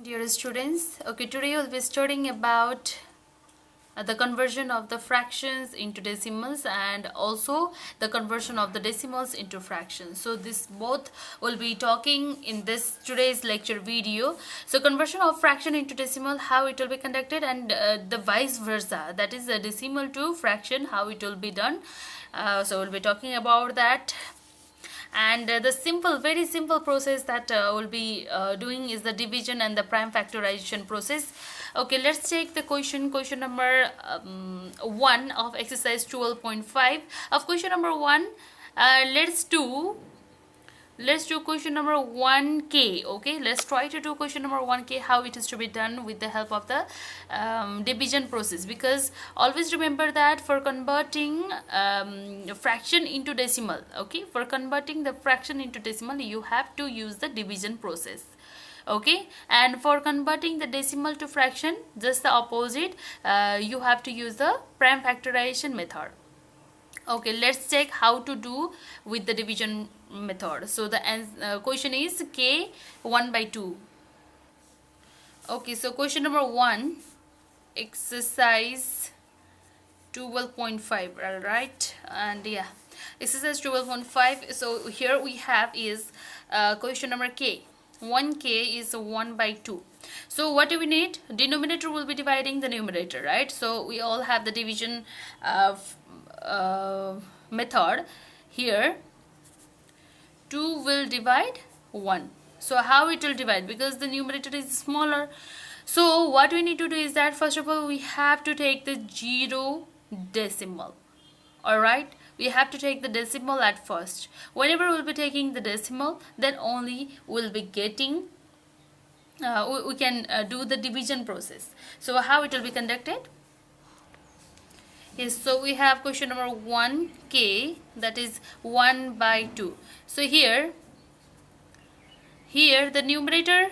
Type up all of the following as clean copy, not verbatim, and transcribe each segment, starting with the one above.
Dear students, okay, today we'll be studying about the conversion of the fractions into decimals and also the conversion of the decimals into fractions. So this both will be talking in this today's lecture video. So conversion of fraction into decimal, how it will be conducted, and the vice versa, that is the decimal to fraction, how it will be done. So we'll be talking about that. And the very simple process that we'll be doing is the division and the prime factorization process. Okay, let's take the question number 1 of exercise 12.5. Of question number 1, let's do question number 1k. Okay, let's try to do question number 1k, how it is to be done with the help of the division process, because always remember that for converting fraction into decimal, okay, for converting the fraction into decimal you have to use the division process. Okay, and for converting the decimal to fraction, just the opposite, you have to use the prime factorization method. Okay, let's check how to do with the division method. So the question is k 1 by 2. Okay, so question number 1, exercise 12.5, right? And yeah, exercise 12.5. so here we have is question number k. 1k is 1 by 2. So what do we need? Denominator will be dividing the numerator, right? So we all have the division method. Here 2 will divide 1. So how it will divide? Because the numerator is smaller. So what we need to do is that first of all we have to take the 0 decimal. Alright, we have to take the decimal at first. Whenever we'll be taking the decimal, then only we'll be getting we can do the division process. So how it will be conducted? Yes, so we have question number 1k, that is 1 by 2. So here the numerator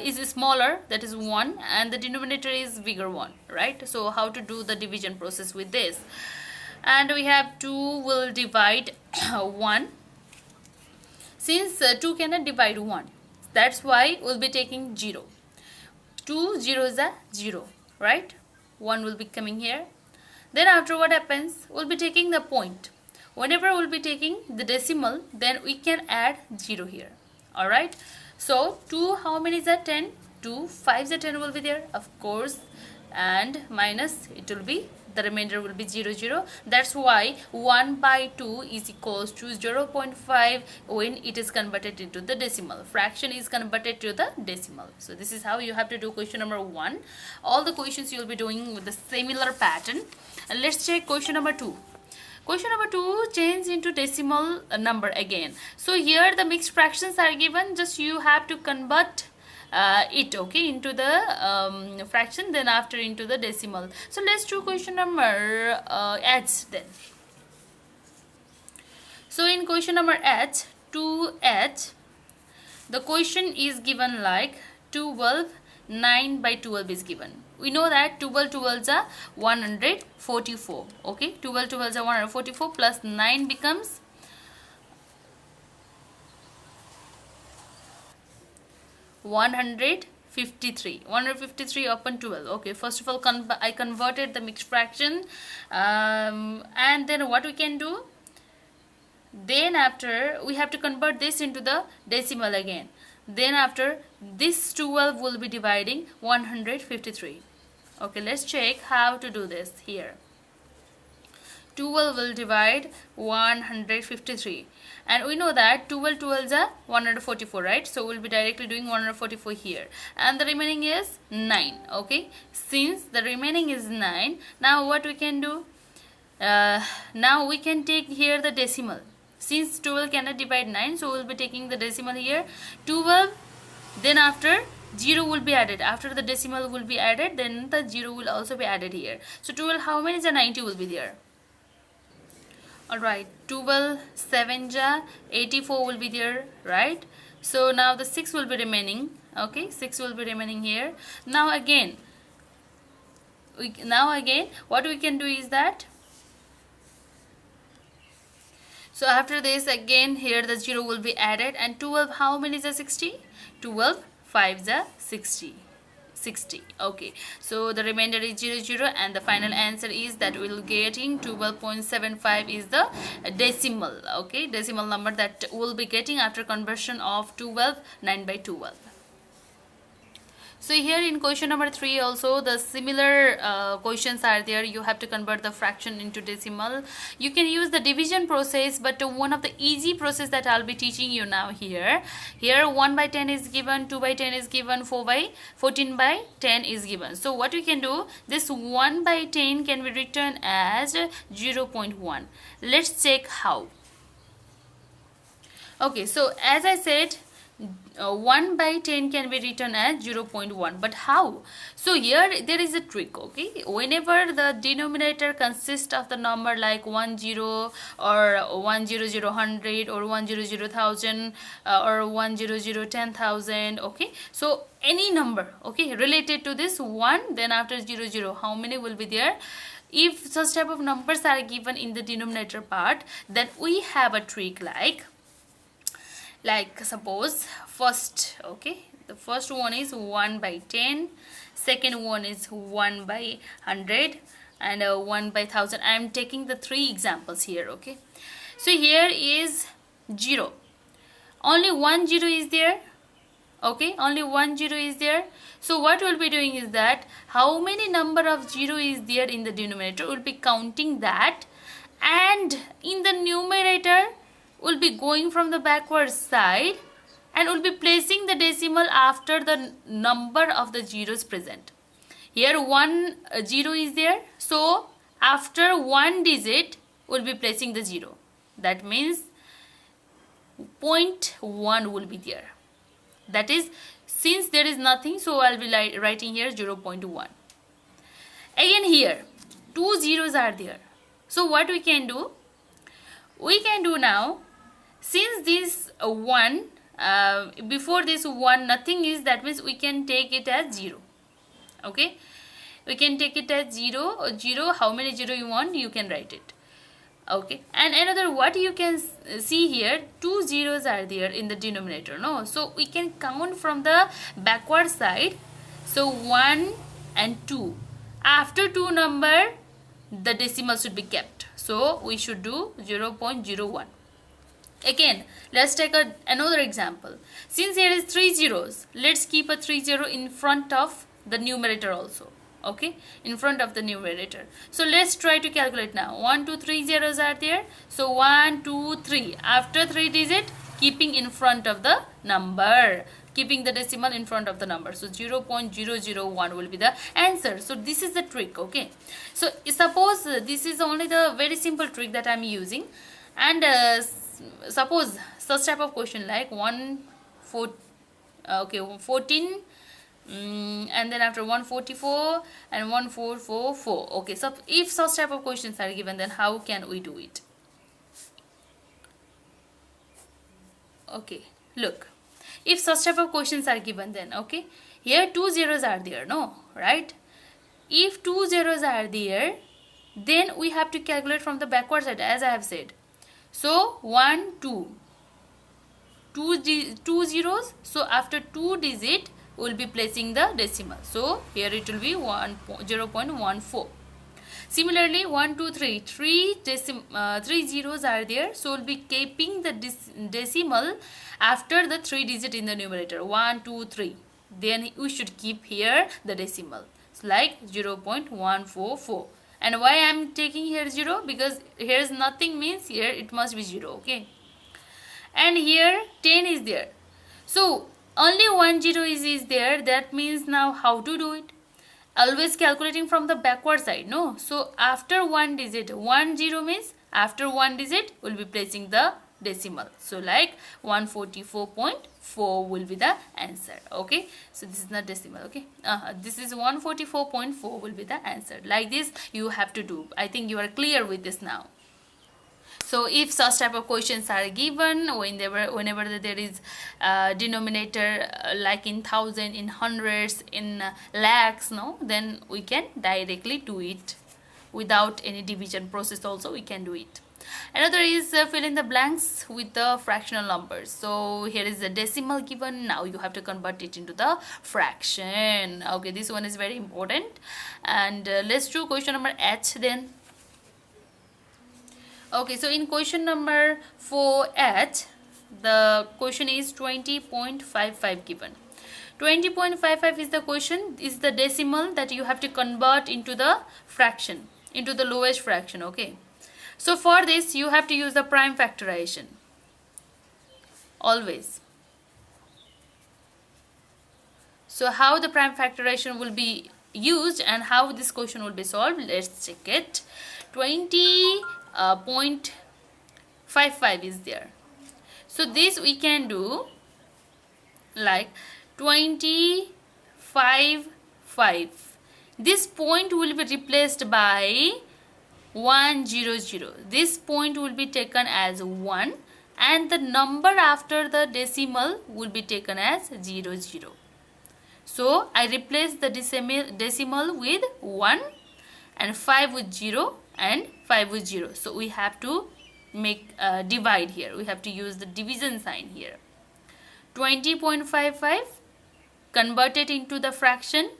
is smaller, that is 1, and the denominator is bigger 1, right? So how to do the division process with this? And we have 2 will divide 1. Since 2 cannot divide 1, that's why we'll be taking 0. 2 0 is a 0, right? 1 will be coming here. Then after what happens, we'll be taking the point. Whenever we'll be taking the decimal, then we can add 0 here. Alright, so 2, how many is that? 10. 2 5 is a 10 will be there, of course, and minus, it will be, the remainder will be 0 0. That's why 1 by 2 is equals to 0.5 when it is converted into the decimal. Fraction is converted to the decimal. So this is how you have to do question number 1. All the questions you will be doing with the similar pattern. And let's check question number 2. Question number 2, change into decimal number again. So here the mixed fractions are given, just you have to convert it, okay, into the fraction, then after into the decimal. So let's do question number H then. So in question number H, 2H, the question is given like 12, 9 by 12 is given. We know that 12 12s are 144. Okay, 12 12s are 144 plus 9 becomes 153. 153 upon 12. Okay, first of all I converted the mixed fraction, and then what we can do, then after we have to convert this into the decimal again. Then after this 12 will be dividing 153. Okay, let's check how to do this here. 12 will divide 153, and we know that 12 12s are 144, right? So we'll be directly doing 144 here, and the remaining is 9. Okay, since the remaining is 9, now what we can do, now we can take here the decimal. Since 12 cannot divide 9, so we'll be taking the decimal here. 12, then after 0 will be added, after the decimal will be added, then the 0 will also be added here. So 12, how many is a 90 will be there? Alright, 12 7 ja 84 will be there, right? So now the 6 will be remaining. Okay, 6 will be remaining here. Now again what we can do is that, so after this again here the 0 will be added, and 12, how many is a 60? 12 5 is 60. Okay, so the remainder is 0 and the final answer is that we'll getting 12.75 is the decimal. Okay, decimal number that we'll be getting after conversion of 9 by 12. So here in question number 3 also the similar questions are there. You have to convert the fraction into decimal. You can use the division process, but one of the easy process that I'll be teaching you now here 1 by 10 is given, 2 by 10 is given, 14 by 10 is given. So what we can do, this 1 by 10 can be written as 0.1. Let's check how. Okay, so as I said, 1 by 10 can be written as 0.1, but how? So here there is a trick. Okay, whenever the denominator consists of the number like 10 or 100 or 100,000 or 100,10,000, okay, so any number, okay, related to this 1, then after 00 how many will be there? If such type of numbers are given in the denominator part, then we have a trick like suppose first, okay, the first one is 1 by 10, second one is 1 by 100 and 1 by 1000. I am taking the 3 examples here. Okay, so here is 0, only 1 0 is there. Okay, only 1 0 is there. So what we'll be doing is that how many number of 0 is there in the denominator, we'll be counting that, and in the numerator will be going from the backward side and will be placing the decimal after the number of the zeros present. Here 1 0 is there, so after 1 digit will be placing the 0. That means 0.1 will be there. That is, since there is nothing, so I'll be writing here 0.1. Again here 2 zeros are there. So what we can do? We can do now, since this 1 before this 1 nothing is, that means we can take it as 0. Okay, we can take it as 0. How many 0 you want, you can write it. Okay, and another, what you can see here, 2 zeros are there in the denominator, no? So we can count from the backward side. So 1 and 2, after 2 number the decimal should be kept, so we should do 0.01. Again, let's take another example. Since here is 3 zeros, let's keep a 3 0 in front of the numerator also. Okay, in front of the numerator. So let's try to calculate now. 1 2 3 zeros are there. So 1 2 3, after 3 digit, keeping in front of the number, keeping the decimal in front of the number. So 0.001 will be the answer. So this is the trick. Okay, so suppose this is only the very simple trick that I'm using, and suppose such type of question like 14 and then after 144 and 1444. Okay, so if such type of questions are given, then how can we do it? Okay, look, if such type of questions are given, then okay, here 2 zeros are there, no, right? If 2 zeros are there, then we have to calculate from the backward side, as I have said. So 1 2 zeros, so after 2 digit will be placing the decimal, so here it will be 0.14. Similarly 1 2 3, 3 zeros are there, so we'll be keeping the decimal after the 3 digit in the numerator, 1 2 3, then we should keep here the decimal, it's like 0.144. And why I am taking here 0? Because here is nothing, means here it must be 0. Okay, and here 10 is there, so only 1 0 is there. That means now how to do it? Always calculating from the backward side, no? So after 1 digit, 1 0 means after 1 digit we'll be placing the decimal, so like 144.4 will be the answer. Okay, so this is not decimal. Okay, this is 144.4 will be the answer. Like this you have to do. I think you are clear with this now. So if such type of questions are given, whenever there is denominator like in thousand, in hundreds, in lakhs, no, then we can directly do it without any division process also we can do it. Another is fill in the blanks with the fractional numbers. So here is the decimal given. Now you have to convert it into the fraction. Okay, this one is very important. And let's do question number H then. Okay, so in question number 4H, the question is 20.55 given. 20.55 is the question, is the decimal that you have to convert into the fraction, into the lowest fraction. Okay, so for this you have to use the prime factorization always. So how the prime factorization will be used and how this question will be solved, let's check it. 20.55 is there. So this we can do like 25.5. This point will be replaced by 100. This point will be taken as 1 and the number after the decimal will be taken as 00. So I replace the decimal with 1 and 5 with 0 and 5 with 0. So we have to make divide here. We have to use the division sign here. 20.55 converted into the fraction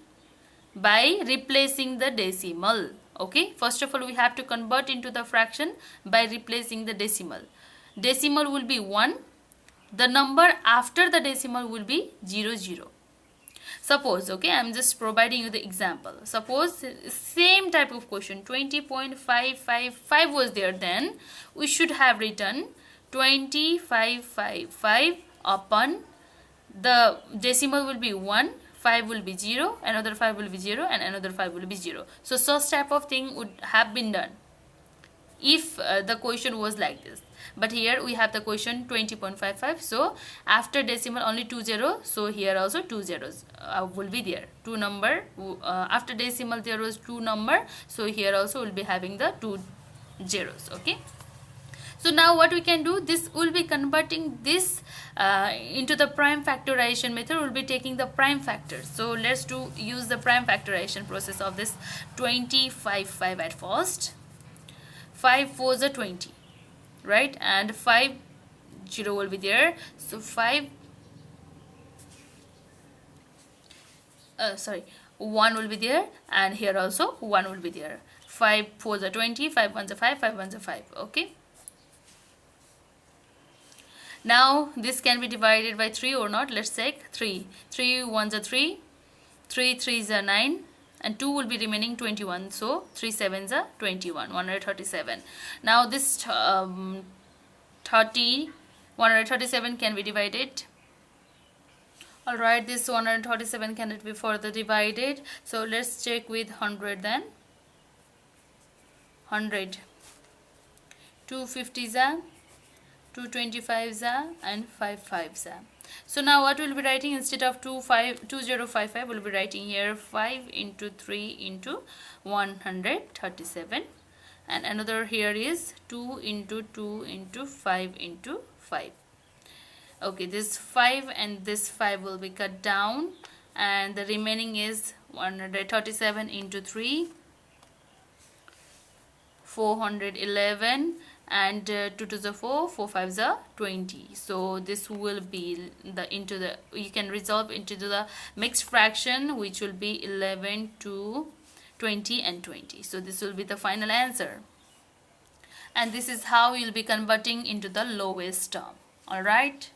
by replacing the decimal. Okay, first of all we have to convert into the fraction by replacing the decimal. Decimal will be 1. The number after the decimal will be 00. Suppose, okay, I'm just providing you the example. Suppose same type of question, 20.555 was there, then we should have written 25.55 upon the decimal will be 1, 5 will be 0, another 5 will be 0 and another 5 will be 0. So such type of thing would have been done if the question was like this. But here we have the question 20.55. So after decimal only 2 zeros. So here also 2 zeros will be there. Two number after decimal there was 2 number. So here also will be having the 2 zeros. Okay. So now what we can do, this will be converting this into the prime factorization method. We'll be taking the prime factors. So let's use the prime factorization process of this 25.5 at first. 5 4s are 20, right? And 5 0 will be there. So 1 will be there, and here also 1 will be there. 5 4s are 20, 5 1s are 5, 5 1s are 5. Okay. Now this can be divided by 3 or not. Let's check. 3 1s are 3, 3 3s are 9, and 2 will be remaining 21. So 3 7s are 21, 137. Now this 137 can be divided. Alright, this 137 cannot be further divided. So let's check with 100 then. 100. 250s are, 225s are, and 55s are. So now what we'll be writing, instead of 2055 we'll be writing here 5 into 3 into 137, and another here is 2 into 2 into 5 into 5. Okay, this 5 and this 5 will be cut down, and the remaining is 137 into 3, 411, and 2 to the 4, 4 5s are 20. So this will be you can resolve into the mixed fraction, which will be 11 to 20 and 20. So this will be the final answer, and this is how you'll be converting into the lowest term. All right.